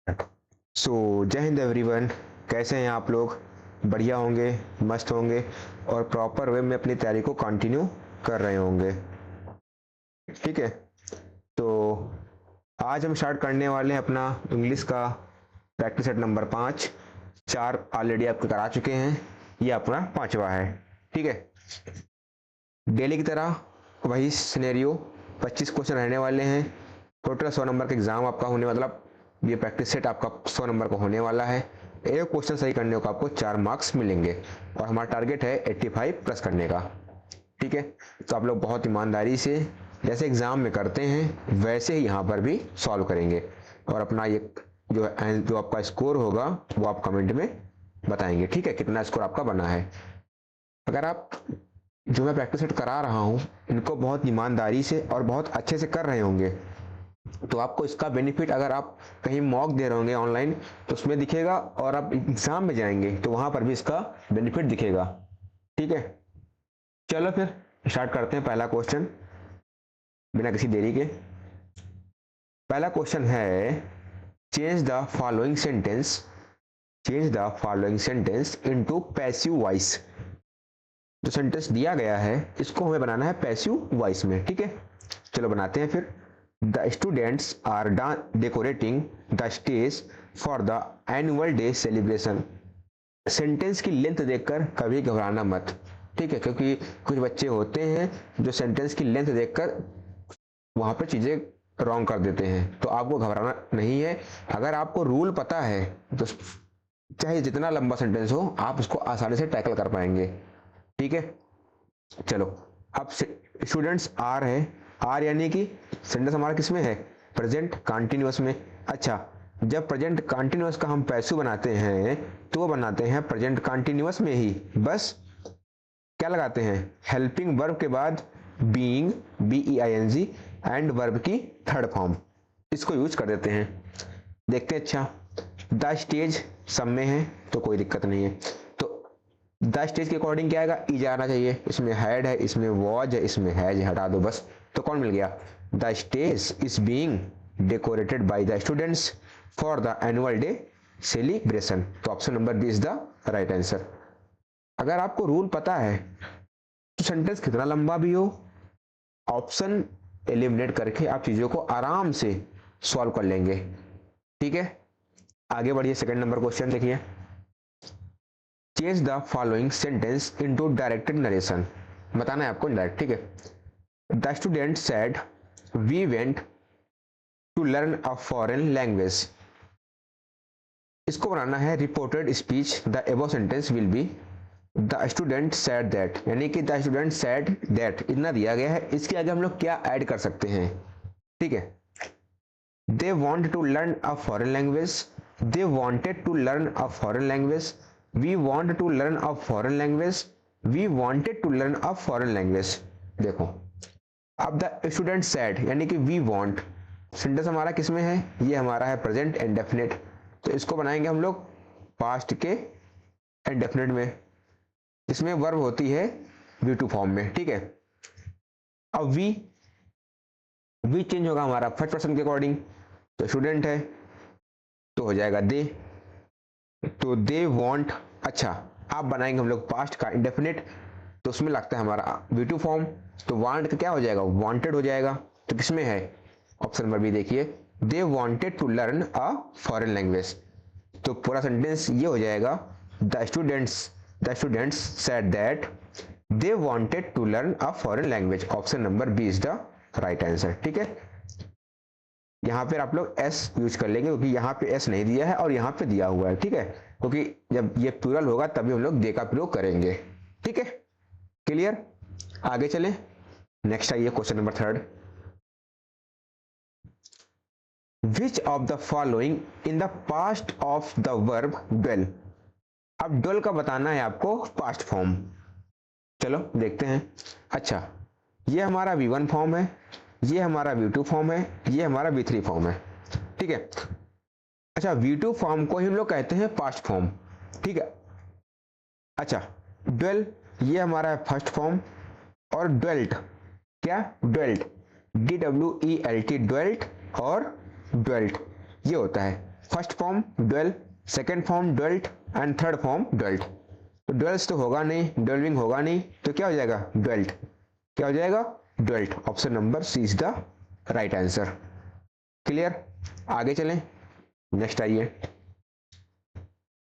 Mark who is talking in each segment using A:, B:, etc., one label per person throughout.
A: जय हिंद एवरीवन। कैसे हैं आप लोग? बढ़िया होंगे, मस्त होंगे और प्रॉपर वे में अपनी तैयारी को कंटिन्यू कर रहे होंगे। ठीक है, तो आज हम स्टार्ट करने वाले हैं अपना इंग्लिश का प्रैक्टिस सेट नंबर 5। 4 ऑलरेडी आपके करा चुके हैं, ये अपना 5वां है। ठीक है, डेली की तरह वही सिनेरियो, 25 क्वेश्चन रहने वाले हैं। टोटल 100 नंबर का एग्जाम आपका होने, मतलब ये प्रैक्टिस सेट आपका 100 नंबर का होने वाला है। एक क्वेश्चन सही करने को आपको 4 मार्क्स मिलेंगे और हमारा टारगेट है 85 प्लस करने का। ठीक है, तो आप लोग बहुत ईमानदारी से जैसे एग्जाम में करते हैं वैसे ही यहाँ पर भी सॉल्व करेंगे और अपना ये जो आपका स्कोर होगा वो आप कमेंट में बताएंगे। ठीक है, कितना स्कोर आपका बना है। अगर आप जो मैं प्रैक्टिस सेट करा रहा हूँ इनको बहुत ईमानदारी से और बहुत अच्छे से कर रहे होंगे तो आपको इसका बेनिफिट, अगर आप कहीं मॉक दे रहे होंगे ऑनलाइन तो उसमें दिखेगा और आप एग्जाम में जाएंगे तो वहां पर भी इसका बेनिफिट दिखेगा। ठीक है, चलो फिर स्टार्ट करते हैं पहला क्वेश्चन बिना किसी देरी के। पहला क्वेश्चन है change the following sentence into passive voice. जो सेंटेंस दिया गया है इसको हमें बनाना है पैसिव वॉइस में। ठीक है, चलो बनाते हैं फिर। The students are decorating the stage for the annual day celebration. Sentence की लेंथ देखकर कभी घबराना मत। ठीक है, क्योंकि कुछ बच्चे होते हैं जो सेंटेंस की लेंथ देखकर वहां पर चीजें रॉन्ग कर देते हैं, तो आपको घबराना नहीं है। अगर आपको रूल पता है तो चाहे जितना लंबा सेंटेंस हो आप उसको आसानी से टैकल कर पाएंगे। ठीक है, चलो अब स्टूडेंट्स आर है। आर यानी कि सेंटेंस हमारा किसमें है? प्रेजेंट कंटिन्यूअस में। अच्छा, जब प्रेजेंट कंटिन्यूअस का हम पैसिव बनाते हैं तो वो बनाते हैं प्रेजेंट कंटिन्यूअस में ही। बस क्या लगाते हैं? हेल्पिंग वर्ब के बाद बीइंग, BEING एंड वर्ब की थर्ड फॉर्म, इसको यूज कर देते हैं। देखते हैं। अच्छा, द स्टेज सब में है तो कोई दिक्कत नहीं है, तो द स्टेज के अकॉर्डिंग क्या आएगा? इज आना चाहिए। इसमें हैड है, इसमें वॉज है, इसमें हैज, हटा दो बस। तो कौन मिल गया? The stage is being decorated by the students for the annual day celebration. तो option number B is the right answer. अगर आपको रूल पता है तो सेंटेंस कितना लंबा भी हो, ऑप्शन एलिमिनेट करके आप चीजों को आराम से सॉल्व कर लेंगे। ठीक है, आगे बढ़िए। सेकंड नंबर क्वेश्चन देखिए। Change the following sentence into directed narration. बताना है आपको डायरेक्ट। ठीक है, the student said we went to learn a foreign language. इसको बनाना है reported speech. The above sentence will be the student said that, यानी कि द स्टूडेंट सेड दैट इतना दिया गया है। इसके आगे हम लोग क्या ऐड कर सकते हैं? ठीक है, they want to learn a foreign language, they wanted to learn a foreign language, we want to learn a foreign language, we wanted to learn a foreign language. देखो, अब द स्टूडेंट सेड यानी कि we want, sentence हमारा किसमें है? ये हमारा है प्रेजेंट इंडेफिनिट, तो इसको बनाएंगे हम लोग पास्ट के इंडेफिनिट में। इसमें वर्ब होती है V2 फॉर्म में। ठीक है, अब वी चेंज होगा हमारा फर्स्ट पर्सन के अकॉर्डिंग, तो स्टूडेंट है तो हो जाएगा दे, तो दे वांट। अच्छा, आप बनाएंगे हम लोग पास्ट का इंडेफिनिट, तो उसमें लगता है हमारा V2 फॉर्म, तो वांट का क्या हो जाएगा? वांटेड हो जाएगा। तो किसमें है? ऑप्शन नंबर बी देखिए, they wanted to learn a foreign language. तो पूरा सेंटेंस ये हो जाएगा, the students said that they wanted to learn a foreign language. Option number B is the right answer. ठीक है, यहाँ पे आप लोग एस यूज कर लेंगे क्योंकि यहाँ पे एस नहीं दिया है और यहाँ पे दिया हुआ है। ठीक है, क्योंकि जब ये प्लूरल होगा तभी हम लोग दे का प्रयोग करेंगे। ठीक है, क्लियर? आगे चलें। नेक्स्ट आइए question number 3। Which of the following in the past of the verb dwell. अब ड्वेल का बताना है आपको पास्ट फॉर्म। चलो देखते हैं। अच्छा, ये हमारा V1 फॉर्म है, ये हमारा V2 फॉर्म है, ये हमारा V3 फॉर्म है। ठीक है, अच्छा V2 फॉर्म को ही हम लोग कहते हैं पास्ट फॉर्म। ठीक है, अच्छा ड्वेल ये हमारा है फर्स्ट फॉर्म, और ड्वेल्ट क्या? ड्वेल्ट DWELT ड्वेल्ट और ड्वेल्ट ये होता है first form dwell, second form dwelt and third form dwelt. तो ड्वेल्स तो होगा नहीं, ड्वेल्विंग होगा नहीं, तो क्या हो जाएगा ड्वेल्ट। क्या हो जाएगा dwelt. Option number C is the right answer. Clear, आगे चलें, नेक्स्ट आइए।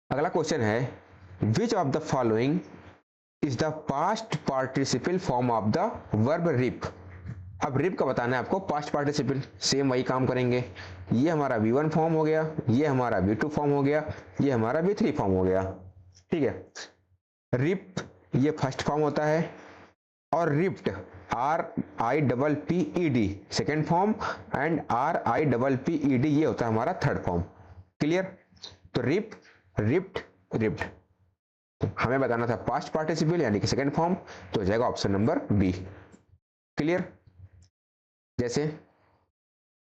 A: अगला क्वेश्चन है which of the following is the past participle form of the verb reap. अब रिप का बताना है आपको पास्ट पार्टिसिपल। सेम वही काम करेंगे, ये हमारा V1 फॉर्म हो गया, ये हमारा V2 फॉर्म हो गया, ये हमारा V3 फॉर्म हो गया। ठीक है, रिप ये फर्स्ट फॉर्म होता है, और ripped RIPPED second form, and RIPPED ये होता है हमारा थर्ड फॉर्म। क्लियर, तो रिप, रिप्ड, रिप्ड, हमें बताना था पास्ट पार्टिसिपल यानी कि सेकेंड फॉर्म, तो हो जाएगा ऑप्शन नंबर बी। क्लियर, जैसे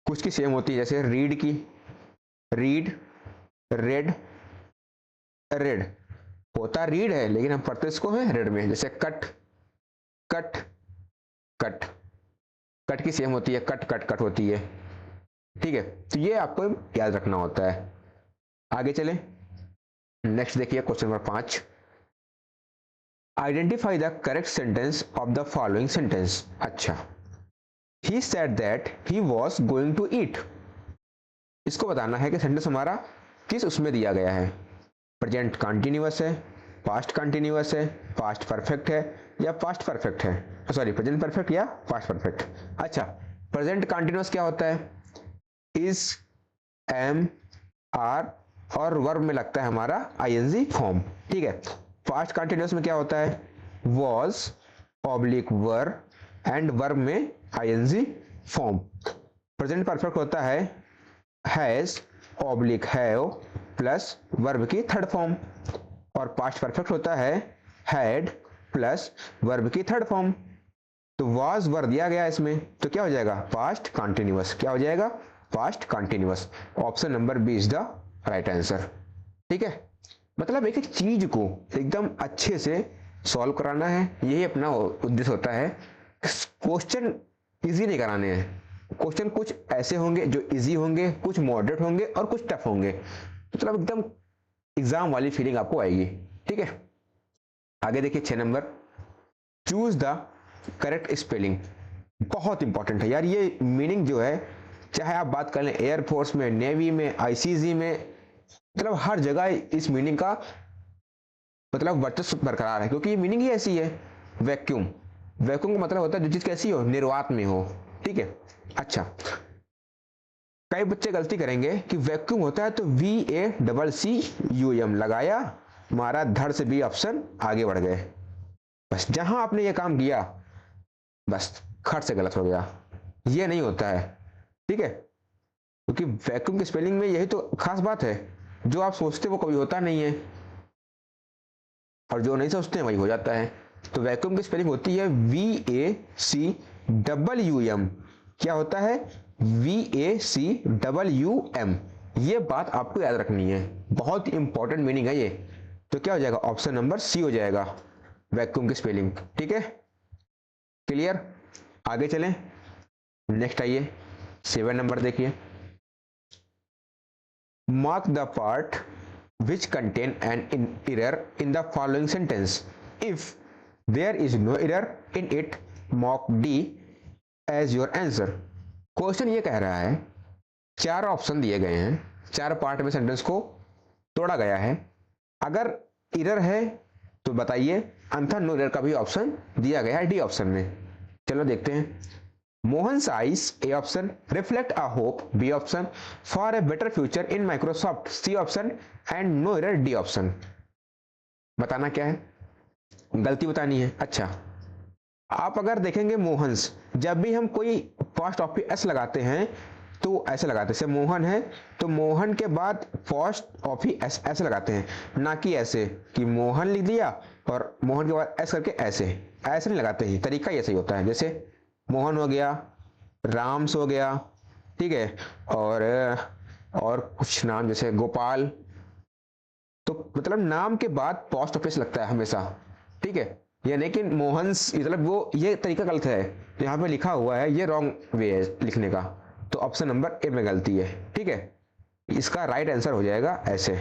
A: कुछ की सेम होती है, जैसे रीड की, रीड, रेड, रेड होता रीड है लेकिन हम पढ़ते इसको है रेड में। जैसे कट, कट, कट, कट की सेम होती है, कट कट कट होती है। ठीक है, तो ये आपको याद रखना होता है। आगे चलें, नेक्स्ट देखिए question number 5। Identify the correct sentence of the following sentence. अच्छा, he said that he was going to eat। इसको बताना है कि सेंटेंस हमारा किस उसमें दिया गया है। प्रेजेंट कंटिन्यूअस है, पास्ट कंटिन्यूअस है, पास्ट परफेक्ट है, या पास्ट परफेक्ट है, सॉरी प्रेजेंट परफेक्ट या पास्ट परफेक्ट। अच्छा, प्रेजेंट कंटिन्यूअस क्या होता है, इज, एम, आर और वर्ब में लगता है हमारा ING फॉर्म। ठीक है, पास्ट कंटिन्यूअस में क्या होता है, was oblique were and verb में ING फॉर्म। प्रेजेंट परफेक्ट होता है has oblique have plus verb की थर्ड फॉर्म, और पास्ट परफेक्ट होता है हैड प्लस वर्ब की थर्ड फॉर्म। तो वाज वर्ब दिया गया इसमें, तो क्या हो जाएगा पास्ट कंटिन्यूअस। क्या हो जाएगा past continuous. Option number B is the right answer. ठीक है, मतलब एक एक चीज को एकदम अच्छे से सॉल्व कराना है, यही अपना उद्देश्य होता है। क्वेश्चन इजी नहीं कराने हैं, क्वेश्चन कुछ ऐसे होंगे जो इजी होंगे, कुछ मॉडरेट होंगे और कुछ टफ होंगे, तो मतलब एकदम एग्जाम वाली फीलिंग आपको आएगी। ठीक है, आगे देखिए 6 number, choose the correct spelling. बहुत इंपॉर्टेंट है यार, ये मीनिंग जो है, चाहे आप बात कर लें एयरफोर्स में, नेवी में, ICG में, मतलब हर जगह इस मीनिंग का मतलब वर्चस्व बरकरार है, क्योंकि ये मीनिंग ही ऐसी है। वैक्यूम, वैक्यूम का मतलब होता है जो चीज कैसी हो, निर्वात में हो। ठीक है, अच्छा, कई बच्चे गलती करेंगे कि वैक्यूम होता है तो VACCUM लगाया, मारा धड़ से बी ऑप्शन, आगे बढ़ गए। बस जहां आपने ये काम किया बस खट से गलत हो गया, ये नहीं होता है। ठीक है, क्योंकि वैक्यूम की स्पेलिंग में यही तो खास बात है, जो आप सोचते वो कभी होता नहीं है, और जो नहीं सोचते हैं वही हो जाता है। तो वैक्यूम की स्पेलिंग होती है VACWM। क्या होता है VACWM। ये बात आपको याद रखनी है, बहुत ही इंपॉर्टेंट मीनिंग है ये। तो क्या हो जाएगा ऑप्शन नंबर सी हो जाएगा वैक्यूम की स्पेलिंग। ठीक है, क्लियर, आगे चलें, नेक्स्ट आइए 7 नंबर देखिए। Mark the part which contain an error in the following sentence. If there is no error in it, mark D as your answer। Question ये कह रहा है, 4 ऑप्शन दिए गए हैं, 4 पार्ट में सेंटेंस को तोड़ा गया है, अगर एरर है तो बताइए, अन्यथा नो एरर का भी ऑप्शन दिया गया है डी ऑप्शन में। चलो देखते हैं। Mohan's eyes A option, reflect a hope B option, for a better future in Microsoft C option, and no error D option. बताना क्या है, गलती बतानी है। अच्छा, आप अगर देखेंगे मोहन्स, जब भी हम कोई फर्स्ट ऑफ एस लगाते हैं तो ऐसे लगाते हैं, जैसे मोहन है तो मोहन के बाद फर्स्ट ऑफ ही एस ऐसे लगाते हैं, ना कि ऐसे कि मोहन लिख दिया और मोहन के बाद एस करके ऐसे ऐसे नहीं लगाते ही, तरीका ऐसे ही होता है। जैसे मोहन हो गया, राम्स हो गया, ठीक है, और कुछ नाम जैसे गोपाल, तो मतलब नाम के बाद पोस्ट ऑफिस लगता है हमेशा। ठीक है, ये नहीं कि मोहन्स, मतलब वो ये तरीका गलत है, यहाँ पे लिखा हुआ है ये रॉन्ग वे है लिखने का, तो ऑप्शन नंबर ए में गलती है। ठीक है, इसका राइट आंसर हो जाएगा ऐसे,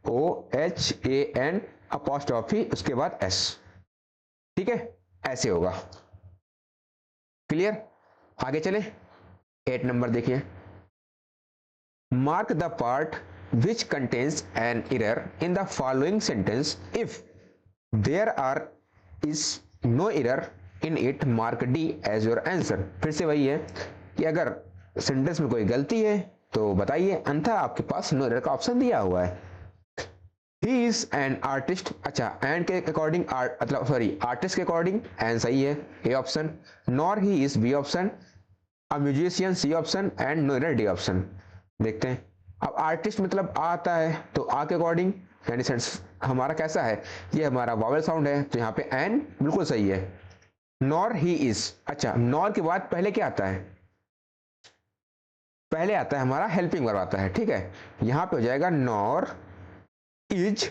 A: MOHAN अपॉस्ट्रॉफी उसके बाद S, ठीक है, ऐसे होगा। क्लियर? आगे चले, 8 नंबर देखिए, mark the part which contains an error in the following sentence, if there are is no error in it mark D as your answer. फिर से वही है कि अगर सेंटेंस में कोई गलती है तो बताइए, अन्यथा आपके पास नो एरर का ऑप्शन दिया हुआ है। ही इज एन आर्टिस्ट, अच्छा एंड के अकॉर्डिंग मतलब सॉरी आर्टिस्ट के अकॉर्डिंग एंड सही है, A option, nor he is B option, a musician C option and no error D option. देखते हैं, अब आर्टिस्ट मतलब आ आता है तो आ के अकॉर्डिंग यानी सेंस हमारा कैसा है, ये हमारा वावल साउंड है तो यहाँ पे एन बिल्कुल सही है। नॉर ही इज, अच्छा नॉर के बाद पहले क्या आता है, पहले आता है हमारा हेल्पिंग वर्ब आता है, ठीक है, यहाँ पे हो जाएगा nor is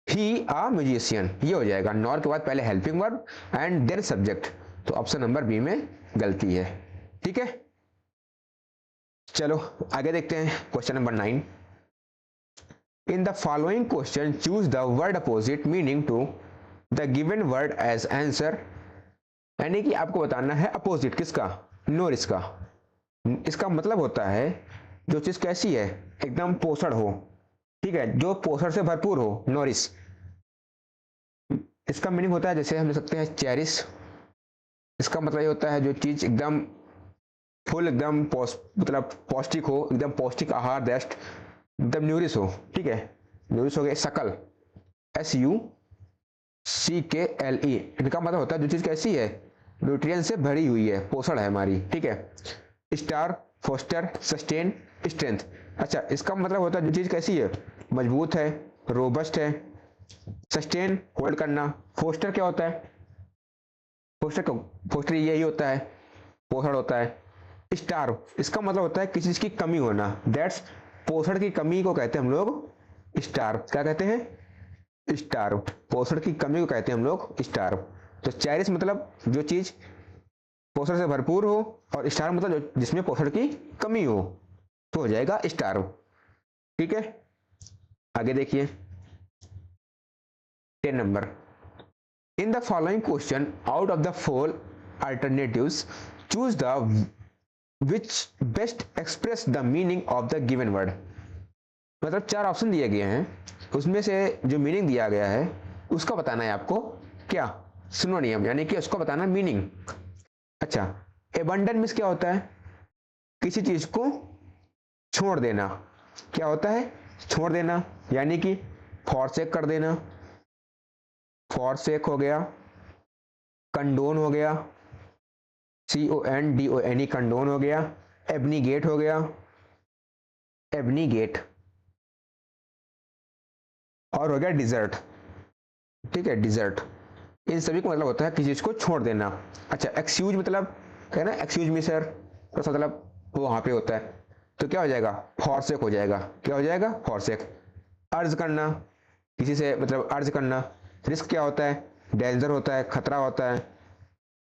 A: he a musician, ये हो जाएगा, नॉर के बाद पहले helping verb and then subject, तो ऑप्शन नंबर बी में गलती है, ठीक है। चलो आगे देखते हैं, question number 9, in the following question choose the word opposite meaning to the given word as answer, यानी कि आपको बताना है अपोजिट किसका, नोरिस का। इसका मतलब होता है जो चीज कैसी है, एकदम पोषण हो, ठीक है, जो पोषण से भरपूर हो, नोरिस। इसका मीनिंग होता है जैसे हम ले सकते हैं चेरिश, इसका मतलब ये होता है जो चीज एकदम फुल, एकदम मतलब पौष्टिक हो, एकदम पौष्टिक आहार, बेस्ट एकदम न्यूरिश हो, ठीक है, न्यूरिश हो गए। शकल, SUCKLE, इनका मतलब होता है जो चीज कैसी है, न्यूट्रिएंट से भरी हुई है, पोषण है हमारी, ठीक है। स्टार, फोस्टर, सस्टेन, स्ट्रेंथ, अच्छा इसका मतलब होता है जो चीज कैसी है, मजबूत है, रोबस्ट है। सस्टेन होल्ड करना। फोस्टर क्या होता है, फोस्टर यही होता है, पोषण होता है। स्टार, इसका मतलब होता है किसी चीज की कमी होना, दैट्स पोषण की कमी को कहते हैं हम लोग स्टार, क्या कहते हैं, स्टार, पोषण की कमी को कहते हैं हम लोग स्टार। तो चेरिश मतलब जो चीज पोषण से भरपूर हो, और स्टार मतलब जिसमें पोषण की कमी हो, तो हो जाएगा स्टार, ठीक है। आगे देखिए 10 number, in the following question out of the 4 alternatives choose the which best express the meaning of the given word, मतलब 4 ऑप्शन दिए गए हैं, उसमें से जो मीनिंग दिया गया है उसका बताना है आपको, क्या, सिनोनियम, यानी कि उसको बताना मीनिंग। अच्छा, एबंडन मीन्स क्या होता है, किसी चीज को छोड़ देना, क्या होता है, छोड़ देना, यानी कि फॉरसेक कर देना, फॉरसेक हो गया, कंडोन हो गया, CONDONE कंडोन हो गया, एबनीगेट हो गया, एबनीगेट, और हो गया डिजर्ट, ठीक है, डिजर्ट। इन सभी को मतलब होता है किसी चीज को छोड़ देना। अच्छा, एक्सक्यूज मतलब है ना, एक्सक्यूज मी सर, तो मतलब वो वहां पे होता है, तो क्या हो जाएगा, फॉरसेक हो जाएगा, क्या हो जाएगा, फॉरसेक। अर्ज करना, किसी से मतलब अर्ज करना। रिस्क क्या होता है, डेंजर होता है, खतरा होता है,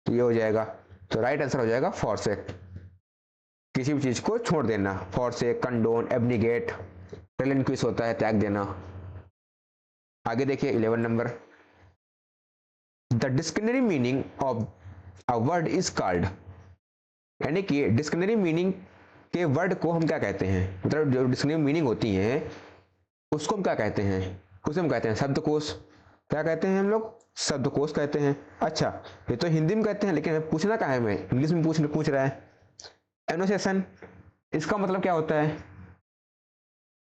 A: तो ये हो जाएगा, तो राइट आंसर हो जाएगा फॉरसेक, किसी भी चीज को छोड़ देना, फॉरसेक, कंडोन, एबनीगेट, रिलिंक्विश होता है त्याग देना। आगे देखिए 11 number, the dictionary meaning of a word is called, यानी कि डिक्शनरी मीनिंग के वर्ड को हम क्या कहते हैं, मतलब जो डिक्शनरी मीनिंग होती है उसको हम क्या कहते हैं, उसे हम कहते हैं शब्दकोश, क्या कहते हैं हम लोग, शब्दकोश कहते हैं। अच्छा, ये तो हिंदी में कहते हैं, लेकिन पूछना क्या है, मैं इंग्लिश में पूछ रहा है। एनोटेशन, इसका मतलब क्या होता है,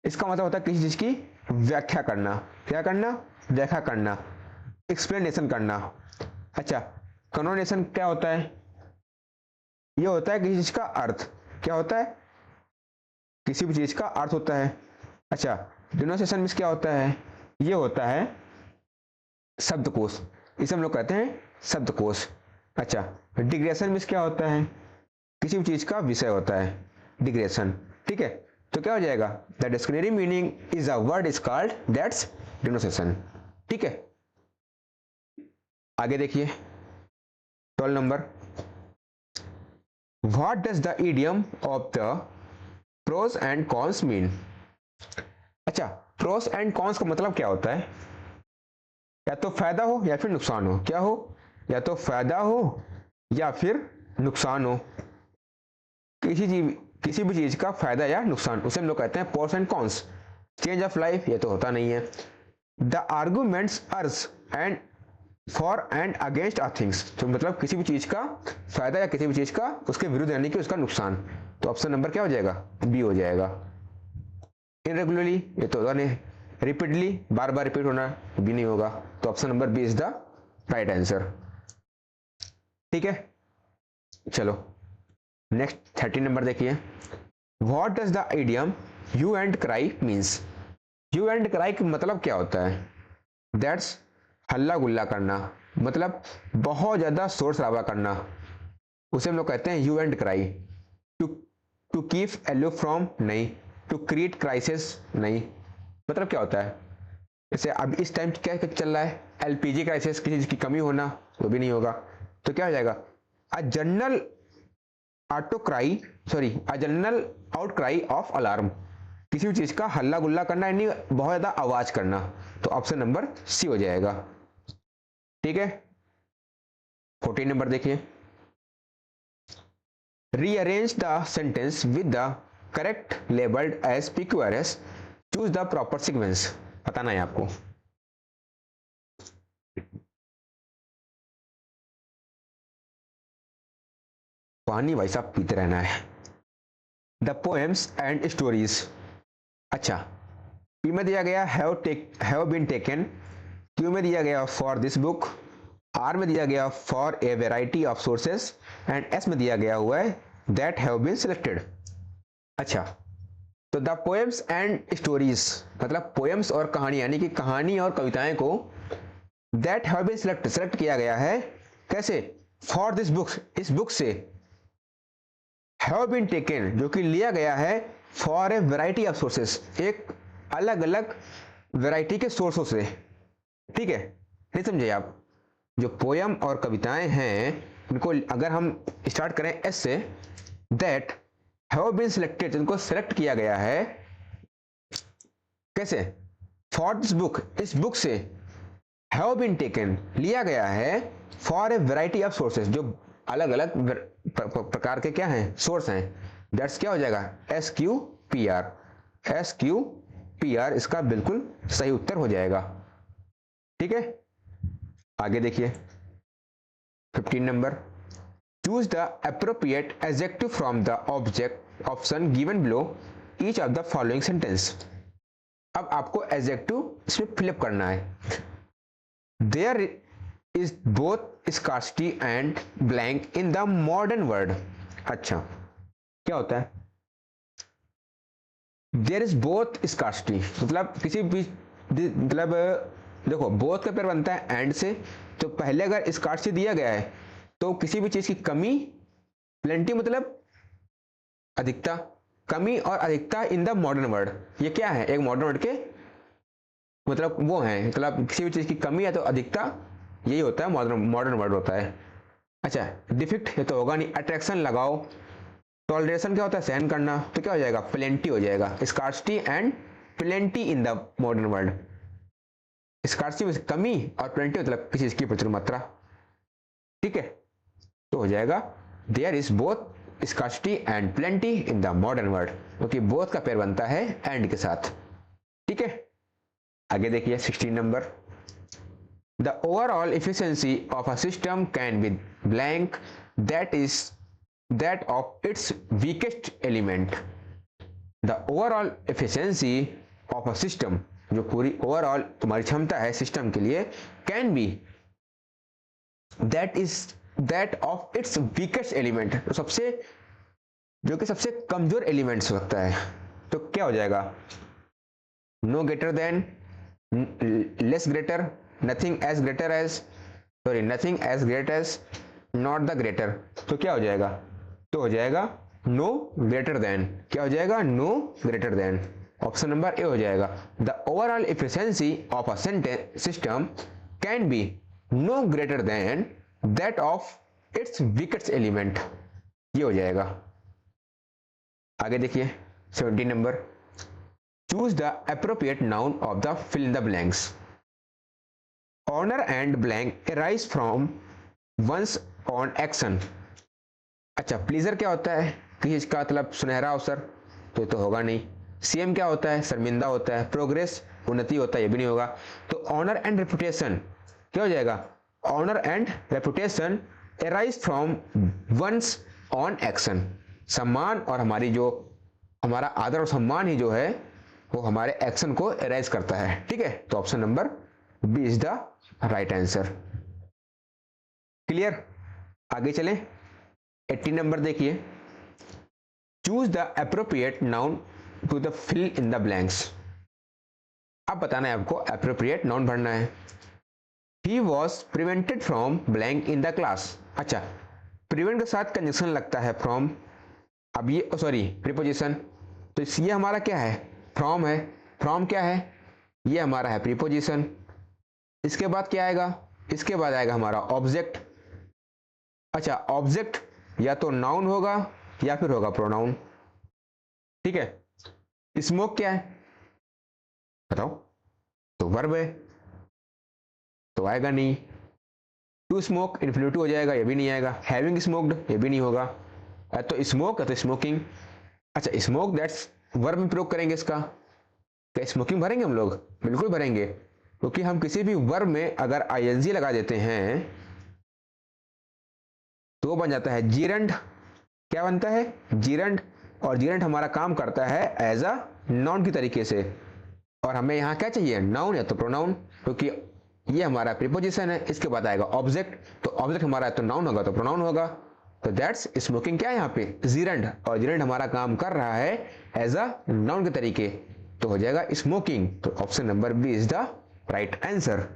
A: इसका मतलब होता है किसी चीज की व्याख्या करना, क्या करना, व्याख्या करना, एक्सप्लेनेशन करना। अच्छा, कनोटेशन क्या होता है, ये होता है किसी चीज का अर्थ, क्या होता है, किसी भी चीज का अर्थ होता है। अच्छा, डिनोटेशन मीन्स क्या होता है, ये होता है शब्दकोश, इसे हम लोग कहते हैं शब्दकोश। अच्छा, डिग्रेशन मीन्स क्या होता है, किसी भी चीज का विषय होता है, डिग्रेशन, ठीक है। तो क्या हो जाएगा, the dictionary meaning is a word is called that's denotation, ठीक है। आगे देखिए 12 number, what does the idiom of the pros and cons mean. अच्छा, प्रोस एंड कॉन्स का मतलब क्या होता है? या तो फायदा हो या फिर नुकसान हो। क्या हो? या तो फायदा हो या फिर नुकसान हो। किसी भी चीज का फायदा या नुकसान, उसे हम लोग कहते हैं pros and cons. Change of life ये तो होता नहीं है। The arguments are and for and against are things, तो मतलब किसी भी चीज का फायदा या किसी भी चीज का उसके विरुद्ध यानी कि उसका नुकसान। तो ऑप्शन नंबर क्या हो जाएगा? बी हो जाएगा। इनरेगुलरली ये तो होगा नहीं, रिपीटली बार बार रिपीट होना भी नहीं होगा। तो option number B is the right answer. ठीक है, चलो नेक्स्ट 30 नंबर देखिए। What does the idiom hue and cry means? Hue and cry का मतलब क्या होता है? दैट्स हल्ला गुल्ला करना, मतलब बहुत ज्यादा शोर शराबा करना, उसे हम लोग कहते हैं hue and cry. To to keep aloof from नहीं, टू क्रिएट क्राइसिस नहीं। मतलब क्या होता है? जैसे अब इस टाइम क्या चल रहा है? एलपीजी क्राइसिस, किसी चीज की कमी होना, वो भी नहीं होगा। तो क्या हो जाएगा? A general auto cry, sorry a general outcry of alarm, किसी भी चीज का हल्ला गुल्ला करना यानी बहुत ज्यादा आवाज करना। तो ऑप्शन नंबर सी हो जाएगा। ठीक है, 14 नंबर देखिए। Rearrange the sentence with the correct labelled as PQRS, choose the proper sequence. बताना है आपको। पानी भाई साहब पीते रहना है। The poems and stories. अच्छा, पी में दिया गया हैव बीन टेकन, क्यू में दिया गया फॉर दिस बुक, आर में दिया गया for a variety of sources and S में दिया गया हुआ है दैट हैव बीन सिलेक्टेड। अच्छा, तो द पोएम्स एंड स्टोरीज मतलब पोएम्स और कहानी यानी कि कहानी और कविताएं को दैट हैव बीन सेलेक्ट किया गया है। कैसे? फॉर दिस बुक, इस बुक से। हैव बीन टेकन जो कि लिया गया है for a variety of sources, एक अलग अलग वेराइटी के सोर्सों से। ठीक है, नहीं समझे आप? जो पोयम और कविताएं हैं इनको अगर हम स्टार्ट करें एस से, दैट हैव बीन सिलेक्टेड, इनको सेलेक्ट किया गया है। कैसे? फॉर दिस बुक, इस बुक से। हैव बीन टेकन लिया गया है for a variety of sources, जो अलग अलग प्रकार के क्या हैं? सोर्स हैं। दैट्स क्या हो जाएगा? SQPR। SQPR इसका बिल्कुल सही उत्तर हो जाएगा। ठीक है, आगे देखिए 15 number. Choose the appropriate adjective from the object option given below each of the following sentence. अब आपको एडजेक्टिव इसमें फिलअप करना है। There is both scarcity and blank in the modern world. अच्छा, क्या होता है? देयर इज बोथ स्कार्सिटी मतलब किसी भी, मतलब देखो बोथ का पेयर बनता है एंड से, तो पहले अगर स्कार्सिटी दिया गया है तो किसी भी चीज की कमी, प्लेंटी मतलब अधिकता, कमी और अधिकता इन द मॉडर्न वर्ड। ये क्या है? एक मॉडर्न वर्ड के मतलब वो है, मतलब किसी भी चीज की कमी है तो अधिकता, यही होता है मॉडर्न वर्ड होता है। अच्छा, डिफिक्ट ये तो होगा नहीं। अट्रैक्शन लगाओ। टॉलरेशन क्या होता है? सहन करना। तो क्या हो जाएगा? प्लेंटी हो जाएगा। Scarcity and plenty in the modern world. Scarcity में कमी और प्लेंटी मतलब किसी चीज की प्रचुर मात्रा। ठीक है, तो हो जाएगा there is both scarcity and plenty in the modern world, क्योंकि बोथ का पेयर बनता है एंड के साथ। ठीक है, आगे देखिए 16 number. The overall efficiency of a system can be blank that is that of its weakest element. The overall efficiency of a system, जो पूरी ओवरऑल तुम्हारी क्षमता है सिस्टम के लिए, can be that is that of its weakest element, तो सबसे जो कि सबसे कमजोर एलिमेंट्स होता है। तो क्या हो जाएगा? No greater than, less greater, nothing as greater as, sorry nothing as great as, not the greater. तो क्या हो जाएगा? तो हो जाएगा नो ग्रेटर देन। क्या हो जाएगा? No greater than. Option number A हो जाएगा। The overall efficiency of a system can be no greater than that of its weakest element. ये हो जाएगा। आगे देखिए 17 number, choose the appropriate noun of the fill in the blanks. Honour and blank arise from one's on action. अच्छा, pleasure क्या होता है? किसी चीज का मतलब सुनहरा अवसर, तो ये तो होगा नहीं। सीएम क्या होता है? शर्मिंदा होता है। प्रोग्रेस उन्नति होता है, ये भी नहीं होगा। तो ऑनर एंड रेपुटेशन क्या हो जाएगा? Honour and reputation arise from one's on action. सम्मान और हमारी जो हमारा आदर और सम्मान ही जो है वो हमारे एक्शन को अराइज करता है, ठीक है। तो option number B is the right answer. Clear? आगे चलें। 80 नंबर देखिए, choose the appropriate noun to the fill in the blanks. अब बताना है आपको, अप्रोप्रिएट नाउन भरना है। He was prevented from blank in the class. अच्छा, प्रिवेंट के साथ कंजंक्शन लगता है फ्रॉम, अब ये सॉरी प्रीपोजिशन, तो ये हमारा क्या है? फ्रॉम है। फ्रॉम क्या है? ये हमारा है प्रीपोजिशन। इसके बाद क्या आएगा? इसके बाद आएगा हमारा ऑब्जेक्ट। अच्छा, ऑब्जेक्ट या तो नाउन होगा या फिर होगा प्रोनाउन, ठीक है। स्मोक क्या है बताओ? तो वर्ब है, तो आएगा नहीं। टू स्मोक इन्फिनिटिव हो जाएगा, ये भी नहीं आएगा। हैविंग स्मोक्ड, ये भी नहीं होगा। तो स्मोक है तो स्मोकिंग। अच्छा, स्मोक दैट्स वर्ब में प्रयोग करेंगे इसका। क्या स्मोकिंग भरेंगे हम लोग? बिल्कुल भरेंगे, क्योंकि हम किसी भी वर्ब में अगर आईएनजी लगा देते हैं तो बन जाता है जीरंड। क्या बनता है? जीरंड। और जीरंड हमारा काम करता है एज अ नाउन की तरीके से, और हमें यहाँ क्या चाहिए? नाउन या तो प्रोनाउन, क्योंकि ये हमारा प्रीपोजिशन है। इसके बाद आएगा ऑब्जेक्ट, तो ऑब्जेक्ट हमारा या तो नाउन होगा तो प्रोनाउन होगा। तो दैट्स स्मोकिंग क्या है यहाँ पे? जीरंड। और जीरंड हमारा काम कर रहा है एज अ नाउन के तरीके, तो हो जाएगा स्मोकिंग। तो option number B is the right answer,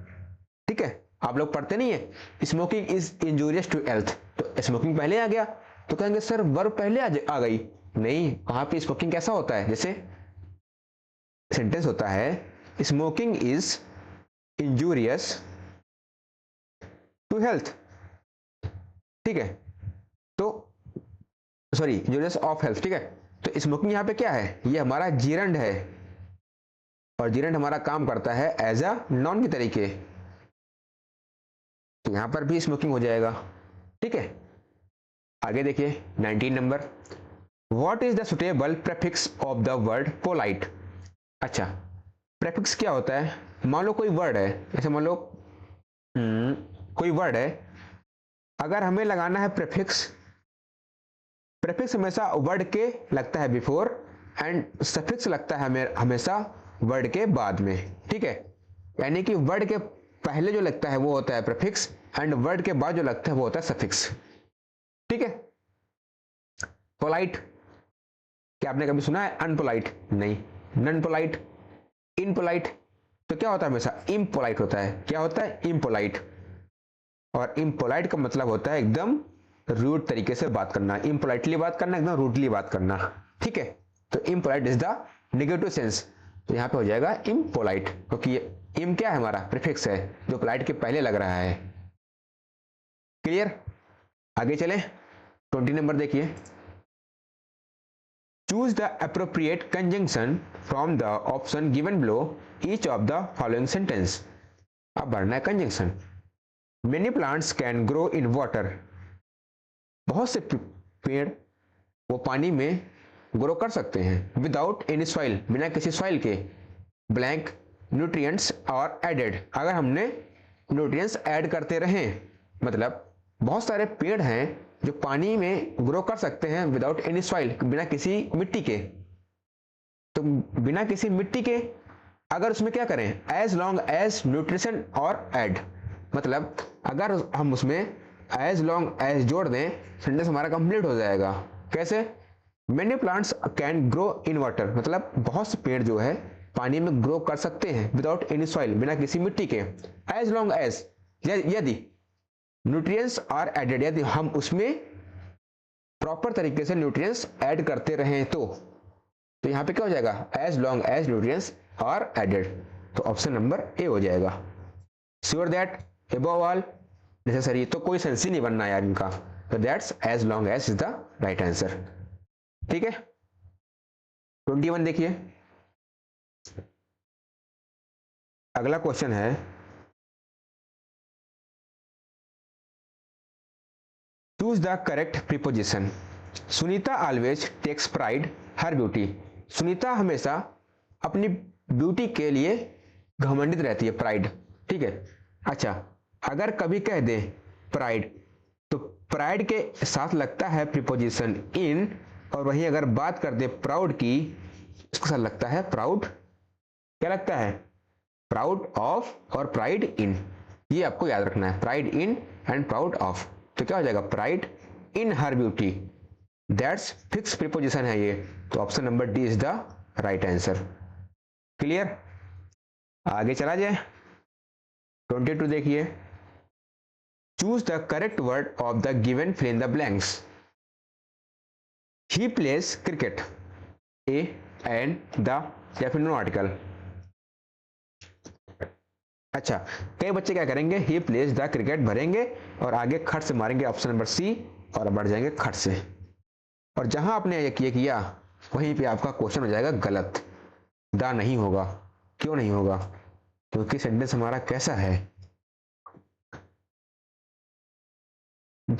A: ठीक है। आप लोग पढ़ते नहीं है smoking is injurious to health, तो स्मोकिंग पहले आ गया, तो कहेंगे सर वर्ब पहले आ गई। नहीं, वहां पे स्मोकिंग कैसा होता है? जैसे सेंटेंस होता है smoking is injurious to health, ठीक है। तो सॉरी, इंजूरियस ऑफ हेल्थ, ठीक है। तो स्मोकिंग यहाँ पे क्या है? ये हमारा जीरंड है, और जीरंड हमारा काम करता है एज अ नाउन के तरीके, तो यहां पर भी स्मोकिंग हो जाएगा, ठीक है। आगे देखिए 19 number, what is the suitable prefix of the word polite. अच्छा, प्रेफिक्स क्या होता है? मान लो कोई वर्ड है, जैसे मान लो कोई वर्ड है, अगर हमें लगाना है प्रेफिक्स, प्रेफिक्स हमेशा वर्ड के लगता है बिफोर, एंड सफिक्स लगता है हमें हमेशा वर्ड के बाद में, ठीक है। यानी कि वर्ड के पहले जो लगता है वो होता है प्रेफिक्स, एंड वर्ड के बाद जो लगता है वो होता है सफिक्स, ठीक है। पोलाइट, क्या आपने कभी सुना है अनपोलाइट? नहीं। नॉन पोलाइट, इनपोलाइट, तो क्या होता है? हमेशा इम्पोलाइट होता है। क्या होता है? इम्पोलाइट। और इम्पोलाइट का मतलब होता है एकदम रूड तरीके से बात करना, इम्पोलाइटली बात करना, एकदम रूडली बात करना, ठीक है। तो impolite is the negative sense, तो यहां पे हो जाएगा इम्पोलाइट, क्योंकि इम क्या है? हमारा प्रीफिक्स है जो पोलाइट के पहले लग रहा है। क्लियर? आगे चलें। 20 नंबर देखिए, choose the appropriate conjunction from the option given below each of the following sentence. अब भरना है conjunction. Many plants can grow in water, बहुत से पेड़ वो पानी में ग्रो कर सकते हैं। विदाउट एनी सॉइल, बिना किसी सॉइल के। ब्लैंक, न्यूट्रिएंट्स और एडेड, अगर हमने न्यूट्रिएंट्स ऐड करते रहें, मतलब बहुत सारे पेड़ हैं जो पानी में ग्रो कर सकते हैं विदाउट एनी सॉइल, बिना किसी मिट्टी के। तो बिना किसी मिट्टी के अगर उसमें क्या करें? एज लॉन्ग एज न्यूट्रिशन और एड, मतलब अगर हम उसमें एज लॉन्ग एज जोड़ दें, सेंटेंस हमारा कंप्लीट हो जाएगा। कैसे? Many plants can grow in water, मतलब बहुत से पेड़ जो है पानी में ग्रो कर सकते हैं विदाउट एनी सॉइल, बिना किसी मिट्टी के। एज लॉन्ग एज, यदि न्यूट्रिएंट्स आर एडेड, यदि हम उसमें प्रॉपर तरीके से न्यूट्रिएंट्स ऐड करते रहें तो यहां पे क्या हो जाएगा? As long as nutrients are added, तो ऑप्शन नंबर ए हो जाएगा। Sure that above all necessary, तो कोई सेंस ही नहीं बनना यार इनका, तो that's as long as is the right answer, ठीक है। 21 देखिए, अगला क्वेश्चन है, choose the correct preposition. Sunita always takes pride her beauty. Sunita हमेशा अपनी ब्यूटी के लिए घमंडित रहती है, प्राइड, ठीक है। अच्छा, अगर कभी कह दें प्राइड, तो प्राइड के साथ लगता है प्रीपोजिशन इन, और वहीं अगर बात कर दे प्राउड की, इसके साथ लगता है प्राउड, क्या लगता है, प्राउड ऑफ और प्राइड इन। ये आपको याद रखना है, pride in and proud of. तो क्या हो जाएगा, pride in her beauty, that's fix preposition है ये। तो option number D is the right answer. Clear, आगे चला जाए। 22 देखिए, choose the correct word of the given fill in the blanks. He plays cricket, A and the, या फिर no article. अच्छा, कई बच्चे क्या करेंगे, ही प्लेस द क्रिकेट भरेंगे और आगे खट से मारेंगे ऑप्शन नंबर सी, और बढ़ जाएंगे खट से, और जहां आपने ये किया वहीं पे आपका क्वेश्चन हो जाएगा गलत, दा नहीं होगा। क्यों नहीं होगा, क्योंकि सेंटेंस हमारा कैसा है,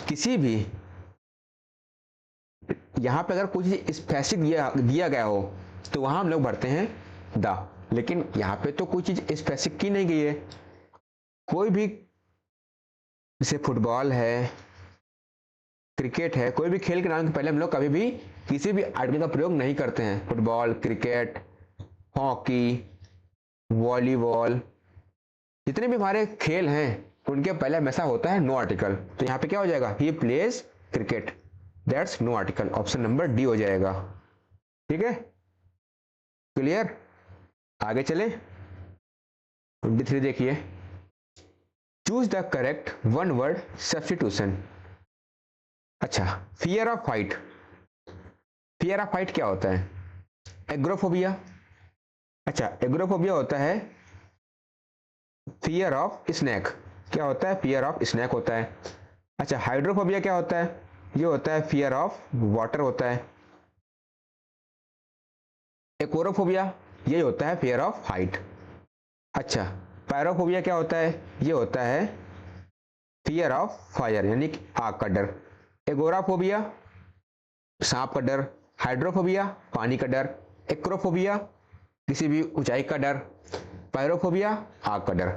A: किसी भी यहां पे अगर कुछ स्पेसिफिक दिया गया हो तो वहां हम लोग भरते हैं दा, लेकिन यहां पे तो कोई चीज स्पेसिफिक की नहीं गई है। कोई भी, जैसे फुटबॉल है, क्रिकेट है, कोई भी खेल के नाम के पहले हम लोग कभी भी किसी भी आर्टिकल का प्रयोग नहीं करते हैं। फुटबॉल, क्रिकेट, हॉकी, वॉलीबॉल, जितने भी हमारे खेल हैं उनके पहले हमेशा होता है नो आर्टिकल। तो यहाँ पे क्या हो जाएगा, he plays cricket, that's no article, option number D हो जाएगा। ठीक है, क्लियर, आगे चले। 23 देखिए, choose the correct one word substitution. अच्छा, fear of height, fear of height क्या होता है, एग्रोफोबिया। अच्छा, एग्रोफोबिया होता है फियर ऑफ स्नैक, क्या होता है, फियर ऑफ स्नैक होता है। अच्छा, हाइड्रोफोबिया क्या होता है, ये होता है फियर ऑफ वाटर होता है। एक्रोफोबिया ये होता है फियर ऑफ हाइट। अच्छा, पैरोफोबिया क्या होता है, ये होता है फियर ऑफ फायर, यानी कि आग का डर। एगोराफोबिया सांप का डर, हाइड्रोफोबिया पानी का डर, एक्रोफोबिया किसी भी ऊंचाई का डर, पैरोफोबिया आग का डर।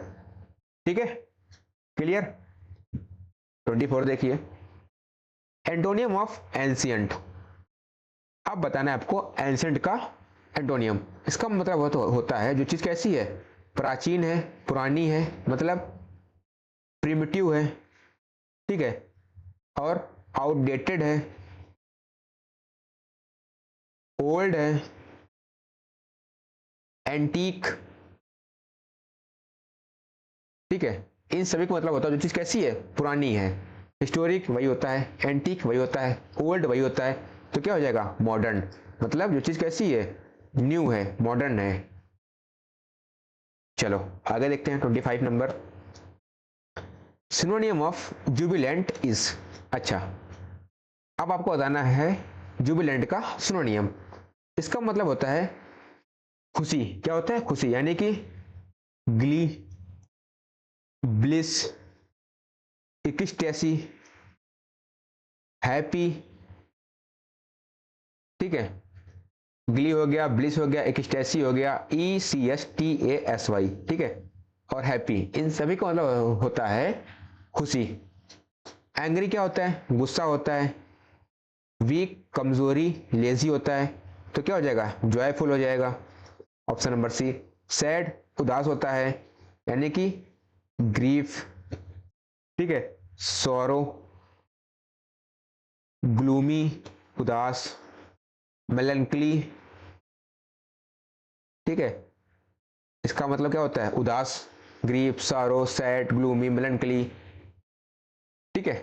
A: ठीक है, क्लियर। 24 देखिए, एंटोनियम ऑफ एंशियंट। अब बताना है आपको एंशियंट का एंटोनियम। इसका मतलब होता है जो चीज कैसी है, प्राचीन है, पुरानी है, मतलब प्रिमिटिव है, ठीक है, और आउटडेटेड है, ओल्ड है, एंटीक, ठीक है। इन सभी का मतलब होता है जो चीज कैसी है, पुरानी है। हिस्टोरिक वही होता है, एंटीक वही होता है, ओल्ड वही होता है, तो क्या हो जाएगा, मॉडर्न, मतलब जो चीज कैसी है, न्यू है, मॉडर्न है। चलो आगे देखते हैं 25 नंबर, सिनोनियम ऑफ जुबिलेंट इज। अच्छा, अब आपको बताना है जुबिलेंट का सिनोनियम। इसका मतलब होता है खुशी, क्या होता है, खुशी, यानी कि ग्ली, ब्लिस, इक्स्टेसी, हैप्पी, ठीक है। ग्ली हो गया, ब्लिस हो गया, एक्सटेसी हो गया, ECSTASY, ठीक है, और हैप्पी, इन सभी का मतलब होता है खुशी। एंग्री क्या होता है, गुस्सा होता है। वीक कमजोरी, लेजी होता है, तो क्या हो जाएगा, जॉयफुल हो जाएगा, ऑप्शन नंबर सी। सैड उदास होता है, यानी कि ग्रीफ, ठीक है, सॉरो, ग्लूमी उदास, मेलंकली, ठीक है, इसका मतलब क्या होता है, उदास, ग्रीफ, सारो, सैड, ग्लूमी, मेलंकली, ठीक है।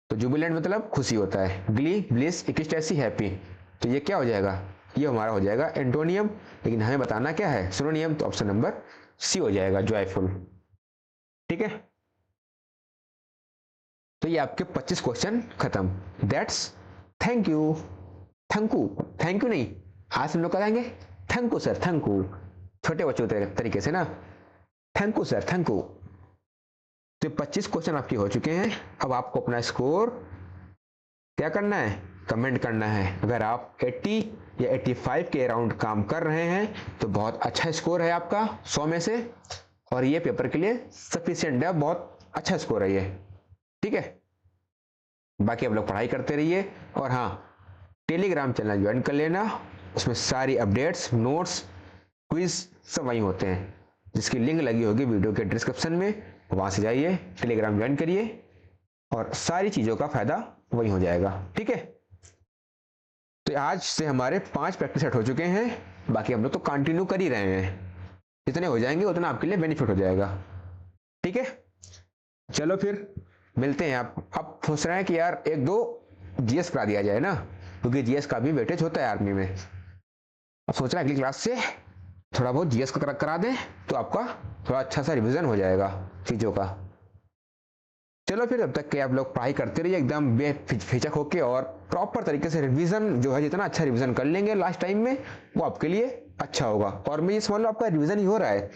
A: तो जुबिलेंट मतलब खुशी होता है, ग्ली, ब्लिस, एक्सटेसी, हैप्पी, तो ये क्या हो जाएगा, ये हमारा हो जाएगा एंटोनियम, लेकिन हमें बताना क्या है, सिनोनियम, तो ऑप्शन नंबर सी हो जाएगा, जॉयफुल। ठीक है, तो ये आपके 25 क्वेश्चन खत्म। That's, thank you, thank you नहीं, आज हम लोग कहेंगे thank you sir, thank you, छोटे बच्चों के तरीके से ना, thank you sir, thank you. तो 25 क्वेश्चन आपके हो चुके हैं। अब आपको अपना स्कोर क्या करना है, कमेंट करना है। अगर आप 80 या 85 के अराउंड काम कर रहे हैं तो बहुत अच्छा स्कोर है आपका 100 में से, और ये पेपर के लिए सफिशिएंट है, बहुत अच्छा स्कोर है ये, ठीक है। बाकी आप लोग पढ़ाई करते रहिए, और हाँ, टेलीग्राम चैनल ज्वाइन कर लेना, उसमें सारी अपडेट्स, नोट्स, क्विज सब वहीं होते हैं, जिसकी लिंक लगी होगी वीडियो के डिस्क्रिप्शन में, वहां से जाइए, टेलीग्राम ज्वाइन करिए, और सारी चीज़ों का फायदा वही हो जाएगा, ठीक है। तो आज से हमारे 5 प्रैक्टिस सेट हो चुके हैं, बाकी हम लोग तो कंटिन्यू कर ही रहे हैं, जितने हो जाएंगे उतना आपके लिए बेनिफिट हो जाएगा, ठीक है। चलो फिर मिलते हैं। आप सोच रहे हैं कि यार 1-2 जीएस करा दिया जाए ना, क्योंकि जीएस का भी वेटेज होता है आर्मी में। अब सोच रहे हैं अगली क्लास से थोड़ा बहुत जीएस का करा दें, तो आपका थोड़ा अच्छा सा रिवीजन हो जाएगा चीज़ों का। चलो फिर, अब तक के आप लोग पढ़ाई करते रहिए एकदम बेफिचक होके, और प्रॉपर तरीके से रिवीजन जो है, जितना अच्छा रिवीजन कर लेंगे लास्ट टाइम में, वो आपके लिए अच्छा होगा। और मैं ये समझ लो आपका रिवीजन ही हो रहा है,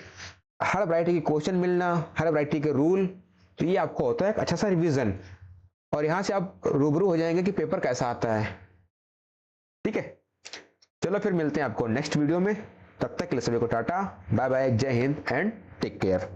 A: हर वैरायटी के क्वेश्चन मिलना, हर वैरायटी के रूल, तो ये आपको होता है एक अच्छा सा रिवीजन, और यहाँ से आप रूबरू हो जाएंगे कि पेपर कैसा आता है, ठीक है। चलो फिर मिलते हैं आपको नेक्स्ट वीडियो में, तब तक के लिए सभी को टाटा बाय बाय, जय हिंद एंड टेक केयर।